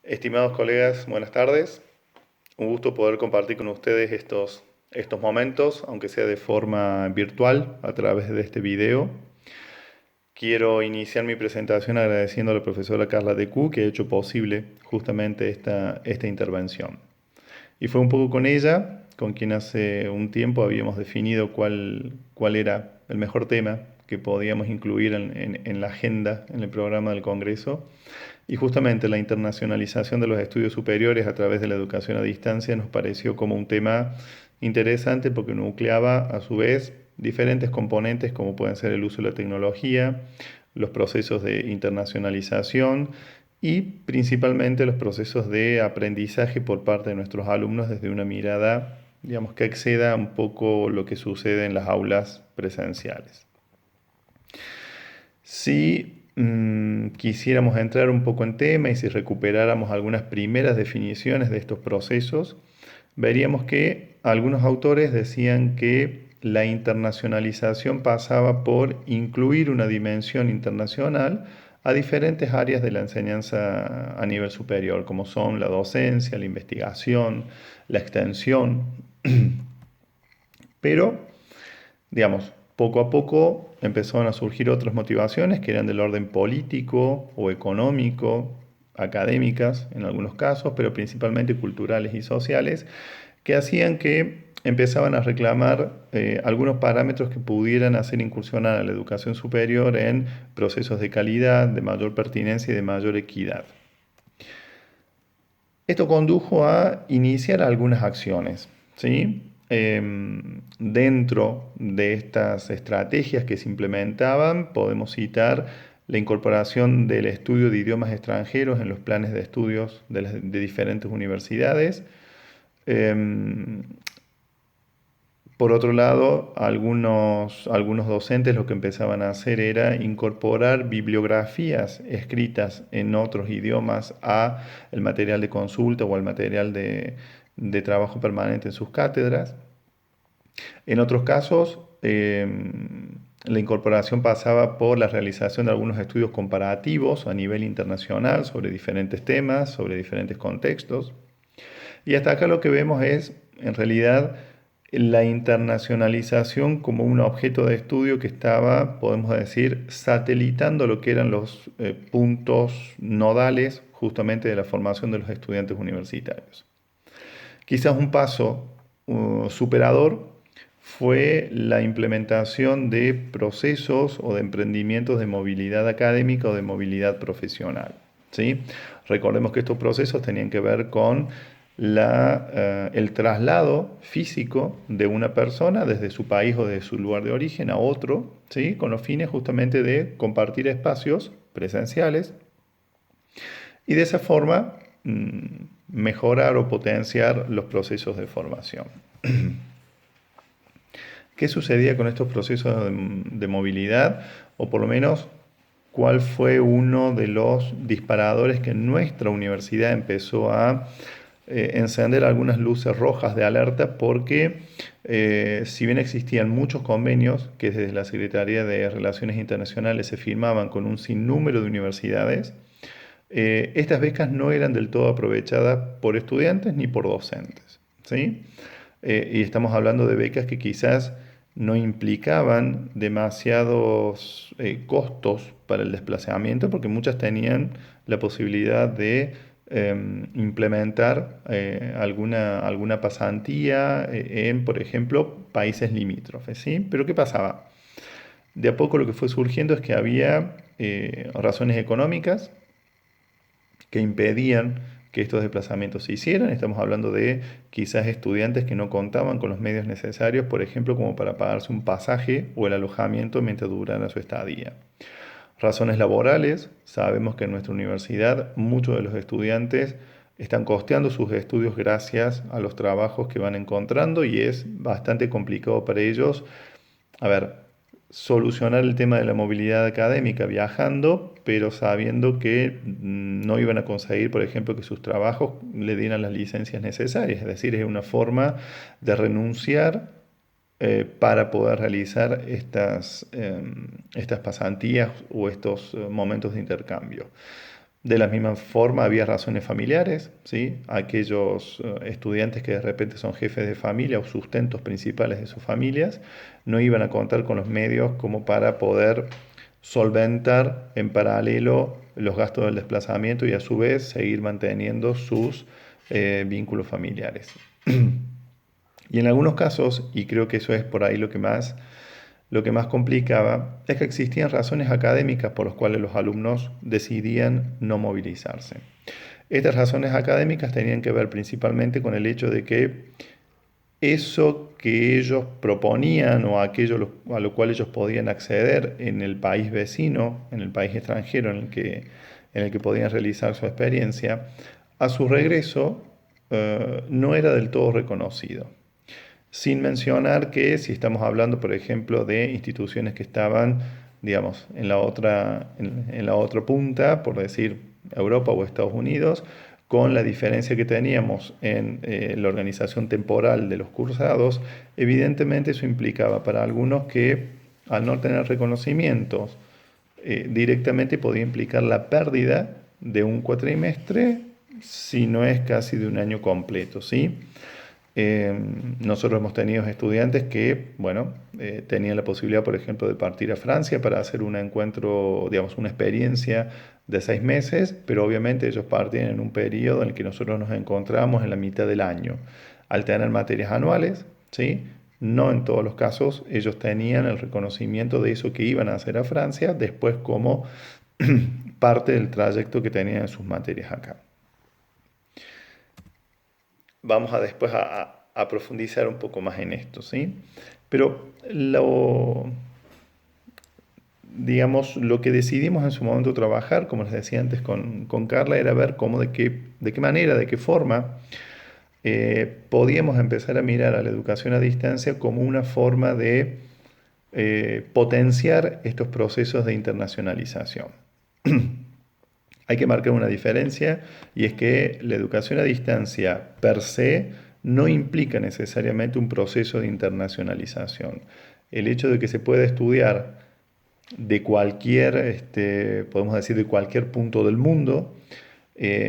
Estimados colegas, buenas tardes. Un gusto poder compartir con ustedes estos momentos, aunque sea de forma virtual, a través de este video. Quiero iniciar mi presentación agradeciendo a la profesora Carla Decu que ha hecho posible justamente esta intervención. Y fue un poco con ella, con quien hace un tiempo habíamos definido cuál era el mejor tema que podíamos incluir en la agenda, en el programa del Congreso. Y justamente la internacionalización de los estudios superiores a través de la educación a distancia nos pareció como un tema interesante porque nucleaba a su vez diferentes componentes como pueden ser el uso de la tecnología, los procesos de internacionalización y principalmente los procesos de aprendizaje por parte de nuestros alumnos desde una mirada, digamos, que exceda un poco lo que sucede en las aulas presenciales. Si quisiéramos entrar un poco en tema y si recuperáramos algunas primeras definiciones de estos procesos, veríamos que algunos autores decían que la internacionalización pasaba por incluir una dimensión internacional a diferentes áreas de la enseñanza a nivel superior, como son la docencia, la investigación, la extensión, pero digamos, poco a poco empezaron a surgir otras motivaciones que eran del orden político o económico, académicas en algunos casos, pero principalmente culturales y sociales, que hacían que empezaban a reclamar algunos parámetros que pudieran hacer incursionar a la educación superior en procesos de calidad, de mayor pertinencia y de mayor equidad. Esto condujo a iniciar algunas acciones, ¿sí? Dentro de estas estrategias que se implementaban, podemos citar la incorporación del estudio de idiomas extranjeros en los planes de estudios de diferentes universidades. Em, por otro lado, algunos docentes lo que empezaban a hacer era incorporar bibliografías escritas en otros idiomas a el material de consulta o al material de trabajo permanente en sus cátedras. En otros casos, la incorporación pasaba por la realización de algunos estudios comparativos a nivel internacional sobre diferentes temas, sobre diferentes contextos. Y hasta acá lo que vemos es, en realidad, la internacionalización como un objeto de estudio que estaba, podemos decir, satelitando lo que eran los puntos nodales justamente de la formación de los estudiantes universitarios. Quizás un paso superador fue la implementación de procesos o de emprendimientos de movilidad académica o de movilidad profesional. ¿Sí? Recordemos que estos procesos tenían que ver con el traslado físico de una persona desde su país o de su lugar de origen a otro, ¿sí? Con los fines justamente de compartir espacios presenciales y de esa forma mejorar o potenciar los procesos de formación. ¿Qué sucedía con estos procesos de movilidad? O por lo menos, ¿cuál fue uno de los disparadores que nuestra universidad empezó a encender algunas luces rojas de alerta? Porque si bien existían muchos convenios que desde la Secretaría de Relaciones Internacionales se firmaban con un sinnúmero de universidades, estas becas no eran del todo aprovechadas por estudiantes ni por docentes, ¿sí? Y estamos hablando de becas que quizás no implicaban demasiados costos para el desplazamiento, porque muchas tenían la posibilidad de implementar alguna pasantía en, por ejemplo, países limítrofes, ¿sí? Pero ¿qué pasaba? De a poco lo que fue surgiendo es que había razones económicas que impedían que estos desplazamientos se hicieran. Estamos hablando de quizás estudiantes que no contaban con los medios necesarios, por ejemplo, como para pagarse un pasaje o el alojamiento mientras durara su estadía. Razones laborales, sabemos que en nuestra universidad muchos de los estudiantes están costeando sus estudios gracias a los trabajos que van encontrando y es bastante complicado para ellos, a ver, solucionar el tema de la movilidad académica viajando, pero sabiendo que no iban a conseguir, por ejemplo, que sus trabajos le dieran las licencias necesarias. Es decir, es una forma de renunciar para poder realizar estas pasantías o estos momentos de intercambio. De la misma forma había razones familiares, ¿sí? Aquellos estudiantes que de repente son jefes de familia o sustentos principales de sus familias no iban a contar con los medios como para poder solventar en paralelo los gastos del desplazamiento y a su vez seguir manteniendo sus vínculos familiares. Y en algunos casos, y creo que eso es por ahí lo que más complicaba, es que existían razones académicas por las cuales los alumnos decidían no movilizarse. Estas razones académicas tenían que ver principalmente con el hecho de que eso que ellos proponían o aquello a lo cual ellos podían acceder en el país vecino, en el país extranjero en el que podían realizar su experiencia, a su regreso no era del todo reconocido. Sin mencionar que si estamos hablando, por ejemplo, de instituciones que estaban, digamos, en la otra punta, por decir Europa o Estados Unidos, con la diferencia que teníamos en la organización temporal de los cursados, evidentemente eso implicaba para algunos que al no tener reconocimientos, directamente podía implicar la pérdida de un cuatrimestre, si no es casi de un año completo, ¿sí? Nosotros hemos tenido estudiantes que, bueno, tenían la posibilidad, por ejemplo, de partir a Francia para hacer un encuentro, digamos, una experiencia de 6 meses, pero obviamente ellos partían en un periodo en el que nosotros nos encontramos en la mitad del año. Al tener materias anuales, ¿sí? No en todos los casos ellos tenían el reconocimiento de eso que iban a hacer a Francia después como parte del trayecto que tenían en sus materias acá. Vamos a después a profundizar un poco más en esto, ¿sí? Pero digamos, lo que decidimos en su momento trabajar, como les decía antes con Carla, era ver cómo, de qué manera, de qué forma podíamos empezar a mirar a la educación a distancia como una forma de potenciar estos procesos de internacionalización. Hay que marcar una diferencia y es que la educación a distancia per se no implica necesariamente un proceso de internacionalización. El hecho de que se pueda estudiar de cualquier, podemos decir, de cualquier punto del mundo,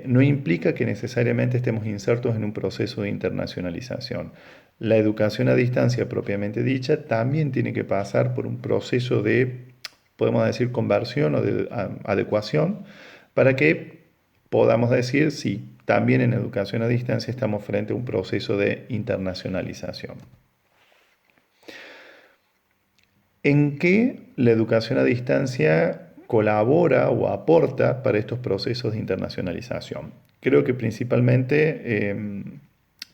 no implica que necesariamente estemos insertos en un proceso de internacionalización. La educación a distancia propiamente dicha también tiene que pasar por un proceso de, podemos decir, conversión o de adecuación para que podamos decir si también en educación a distancia estamos frente a un proceso de internacionalización. ¿En qué la educación a distancia colabora o aporta para estos procesos de internacionalización? Creo que principalmente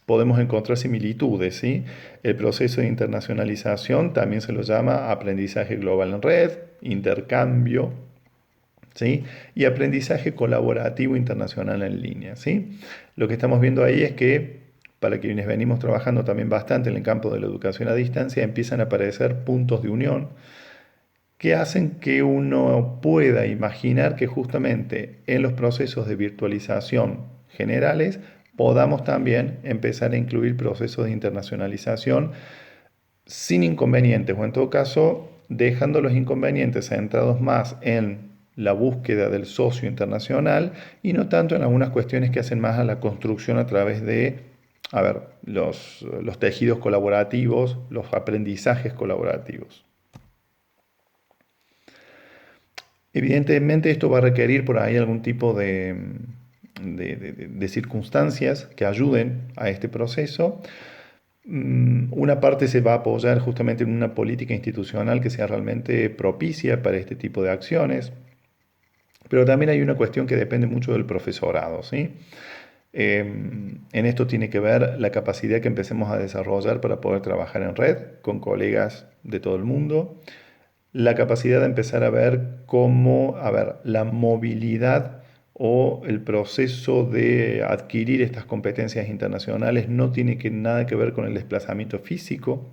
podemos encontrar similitudes, ¿sí? El proceso de internacionalización también se lo llama aprendizaje global en red, intercambio, ¿sí? Y aprendizaje colaborativo internacional en línea, ¿sí? Lo que estamos viendo ahí es que para quienes venimos trabajando también bastante en el campo de la educación a distancia, empiezan a aparecer puntos de unión que hacen que uno pueda imaginar que justamente en los procesos de virtualización generales podamos también empezar a incluir procesos de internacionalización sin inconvenientes o en todo caso dejando los inconvenientes centrados más en la búsqueda del socio internacional y no tanto en algunas cuestiones que hacen más a la construcción a través de, a ver, los tejidos colaborativos, los aprendizajes colaborativos. Evidentemente esto va a requerir por ahí algún tipo de circunstancias que ayuden a este proceso. Una parte se va a apoyar justamente en una política institucional que sea realmente propicia para este tipo de acciones, pero también hay una cuestión que depende mucho del profesorado, ¿sí? En esto tiene que ver la capacidad que empecemos a desarrollar para poder trabajar en red con colegas de todo el mundo, la capacidad de empezar a ver cómo, a ver, la movilidad o el proceso de adquirir estas competencias internacionales no tiene nada que ver con el desplazamiento físico,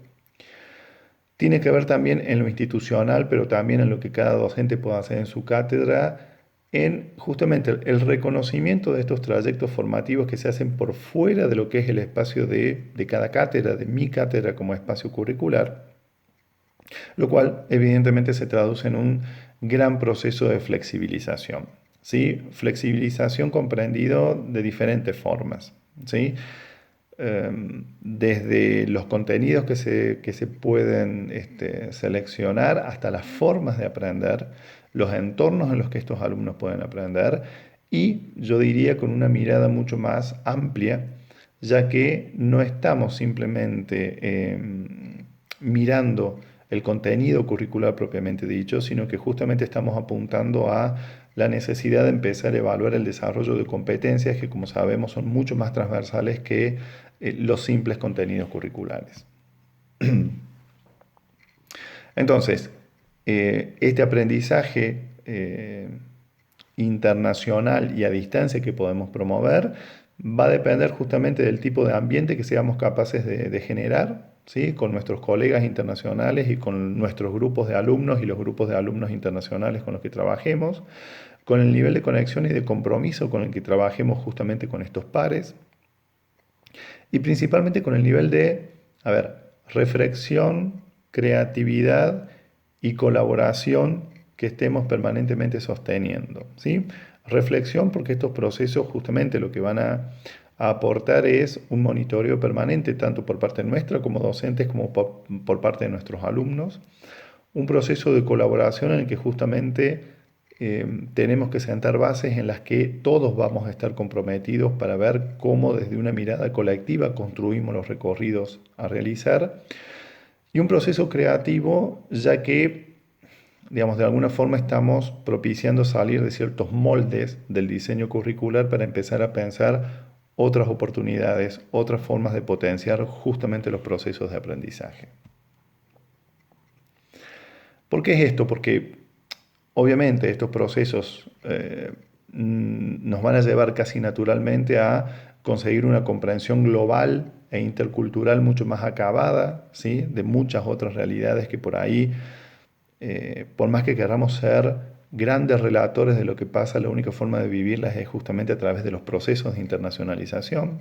tiene que ver también en lo institucional, pero también en lo que cada docente pueda hacer en su cátedra, en justamente el reconocimiento de estos trayectos formativos que se hacen por fuera de lo que es el espacio de cada cátedra, de mi cátedra como espacio curricular, lo cual evidentemente se traduce en un gran proceso de flexibilización. ¿sí? Flexibilización comprendido de diferentes formas, ¿sí? Desde los contenidos que se pueden seleccionar hasta las formas de aprender, los entornos en los que estos alumnos pueden aprender y yo diría con una mirada mucho más amplia, ya que no estamos simplemente mirando el contenido curricular propiamente dicho, sino que justamente estamos apuntando a la necesidad de empezar a evaluar el desarrollo de competencias que, como sabemos, son mucho más transversales que los simples contenidos curriculares. Entonces, este aprendizaje internacional y a distancia que podemos promover va a depender justamente del tipo de ambiente que seamos capaces de generar, ¿sí? Con nuestros colegas internacionales y con nuestros grupos de alumnos y los grupos de alumnos internacionales con los que trabajemos, con el nivel de conexión y de compromiso con el que trabajemos justamente con estos pares y principalmente con el nivel de, a ver, reflexión, creatividad y colaboración que estemos permanentemente sosteniendo, ¿sí? Reflexión porque estos procesos justamente lo que van a aportar es un monitoreo permanente, tanto por parte nuestra como docentes, como por parte de nuestros alumnos. Un proceso de colaboración en el que justamente tenemos que sentar bases en las que todos vamos a estar comprometidos para ver cómo desde una mirada colectiva construimos los recorridos a realizar. Y un proceso creativo, ya que, digamos, de alguna forma estamos propiciando salir de ciertos moldes del diseño curricular para empezar a pensar otras oportunidades, otras formas de potenciar justamente los procesos de aprendizaje. ¿Por qué es esto? Porque obviamente estos procesos nos van a llevar casi naturalmente a conseguir una comprensión global e intercultural mucho más acabada, ¿sí? De muchas otras realidades que por ahí, por más que queramos ser grandes relatores de lo que pasa, la única forma de vivirlas es justamente a través de los procesos de internacionalización.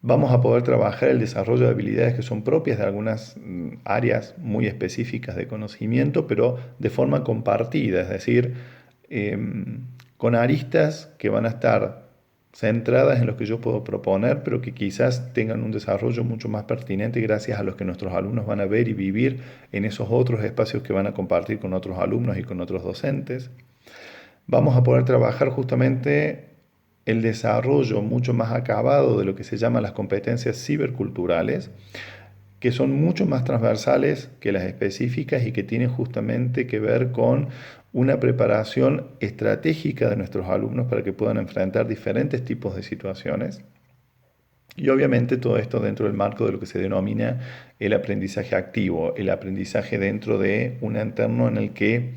Vamos a poder trabajar el desarrollo de habilidades que son propias de algunas áreas muy específicas de conocimiento, pero de forma compartida, es decir, con aristas que van a estar centradas en lo que yo puedo proponer, pero que quizás tengan un desarrollo mucho más pertinente gracias a los que nuestros alumnos van a ver y vivir en esos otros espacios que van a compartir con otros alumnos y con otros docentes. Vamos a poder trabajar justamente el desarrollo mucho más acabado de lo que se llaman las competencias ciberculturales, que son mucho más transversales que las específicas y que tienen justamente que ver con una preparación estratégica de nuestros alumnos para que puedan enfrentar diferentes tipos de situaciones. Y obviamente todo esto dentro del marco de lo que se denomina el aprendizaje activo, el aprendizaje dentro de un entorno en el que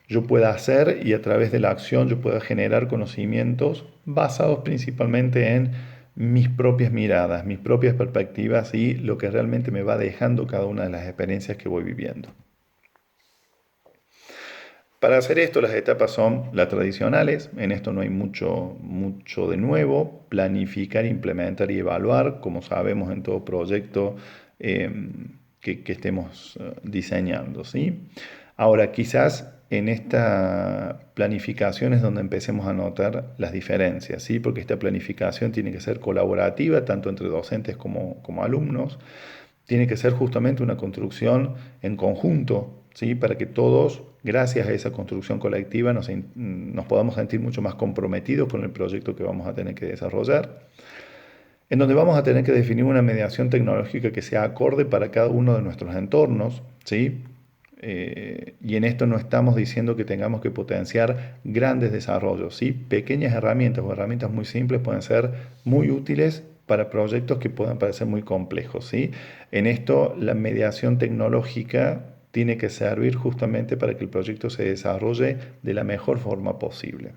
yo pueda hacer y a través de la acción yo pueda generar conocimientos basados principalmente en mis propias miradas, mis propias perspectivas y lo que realmente me va dejando cada una de las experiencias que voy viviendo. Para hacer esto, las etapas son las tradicionales, en esto no hay mucho de nuevo, planificar, implementar y evaluar, como sabemos en todo proyecto eh, que estemos diseñando, ¿sí? Ahora, quizás en esta planificación es donde empecemos a notar las diferencias, ¿sí? Porque esta planificación tiene que ser colaborativa, tanto entre docentes como alumnos, tiene que ser justamente una construcción en conjunto, ¿sí? Para que todos, gracias a esa construcción colectiva, nos podamos sentir mucho más comprometidos con el proyecto que vamos a tener que desarrollar, en donde vamos a tener que definir una mediación tecnológica que sea acorde para cada uno de nuestros entornos, ¿sí? Y en esto no estamos diciendo que tengamos que potenciar grandes desarrollos, ¿sí? Pequeñas herramientas o herramientas muy simples pueden ser muy útiles para proyectos que puedan parecer muy complejos, ¿sí? En esto la mediación tecnológica tiene que servir justamente para que el proyecto se desarrolle de la mejor forma posible.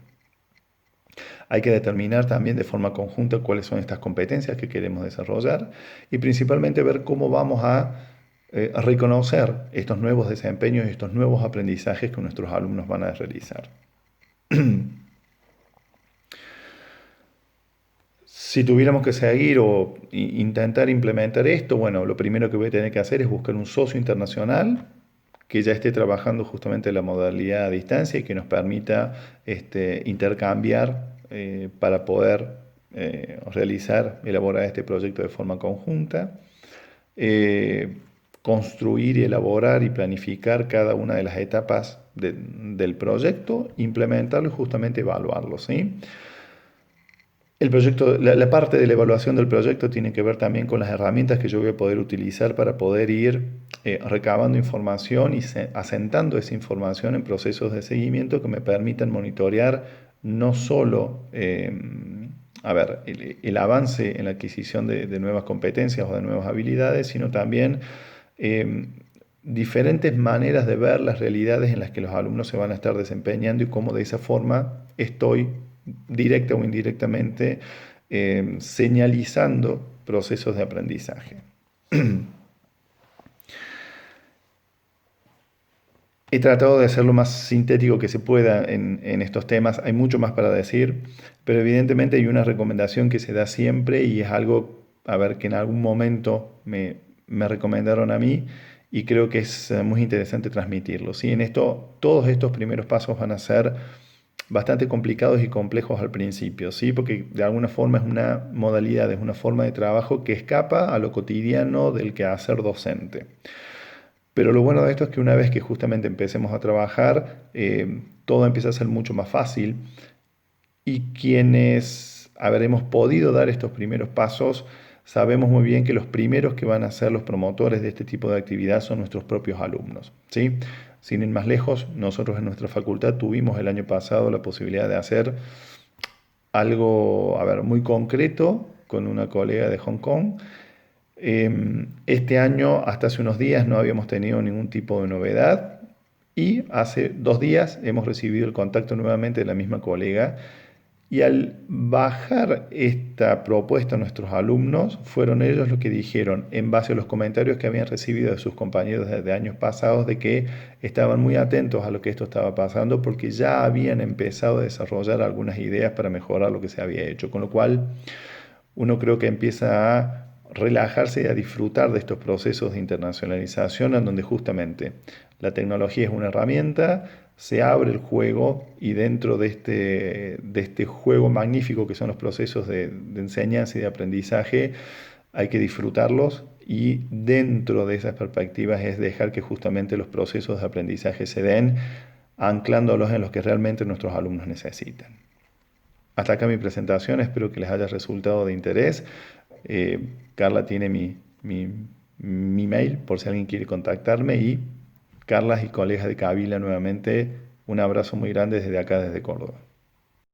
Hay que determinar también de forma conjunta cuáles son estas competencias que queremos desarrollar y principalmente ver cómo vamos a reconocer estos nuevos desempeños y estos nuevos aprendizajes que nuestros alumnos van a realizar. Si tuviéramos que seguir o intentar implementar esto, bueno, lo primero que voy a tener que hacer es buscar un socio internacional que ya esté trabajando justamente la modalidad a distancia y que nos permita intercambiar para poder elaborar este proyecto de forma conjunta, eh, construir y elaborar y planificar cada una de las etapas del proyecto, implementarlo y justamente evaluarlo, ¿sí? El proyecto, la parte de la evaluación del proyecto tiene que ver también con las herramientas que yo voy a poder utilizar para poder ir recabando información y asentando esa información en procesos de seguimiento que me permitan monitorear no solo el avance en la adquisición de nuevas competencias o de nuevas habilidades, sino también eh, diferentes maneras de ver las realidades en las que los alumnos se van a estar desempeñando y cómo de esa forma estoy directa o indirectamente señalizando procesos de aprendizaje. He tratado de ser lo más sintético que se pueda en estos temas. Hay mucho más para decir, pero evidentemente hay una recomendación que se da siempre y es algo, a ver, que en algún momento me recomendaron a mí y creo que es muy interesante transmitirlo. ¿Sí? En esto, todos estos primeros pasos van a ser bastante complicados y complejos al principio, ¿sí? Porque de alguna forma es una modalidad, es una forma de trabajo que escapa a lo cotidiano del quehacer docente. Pero lo bueno de esto es que una vez que justamente empecemos a trabajar, todo empieza a ser mucho más fácil y quienes habremos podido dar estos primeros pasos, sabemos muy bien que los primeros que van a ser los promotores de este tipo de actividad son nuestros propios alumnos, ¿sí? Sin ir más lejos, nosotros en nuestra facultad tuvimos el año pasado la posibilidad de hacer algo, a ver, muy concreto con una colega de Hong Kong. Este año, hasta hace unos días, no habíamos tenido ningún tipo de novedad y hace 2 días hemos recibido el contacto nuevamente de la misma colega y al bajar esta propuesta a nuestros alumnos, fueron ellos los que dijeron, en base a los comentarios que habían recibido de sus compañeros desde años pasados, de que estaban muy atentos a lo que esto estaba pasando porque ya habían empezado a desarrollar algunas ideas para mejorar lo que se había hecho. Con lo cual, uno creo que empieza a relajarse y a disfrutar de estos procesos de internacionalización en donde justamente la tecnología es una herramienta, se abre el juego y dentro de este juego magnífico que son los procesos de enseñanza y de aprendizaje hay que disfrutarlos y dentro de esas perspectivas es dejar que justamente los procesos de aprendizaje se den anclándolos en los que realmente nuestros alumnos necesitan. Hasta acá mi presentación, espero que les haya resultado de interés. Carla tiene mi mail por si alguien quiere contactarme y Carlas y colegas de Kabila nuevamente, un abrazo muy grande desde acá, desde Córdoba.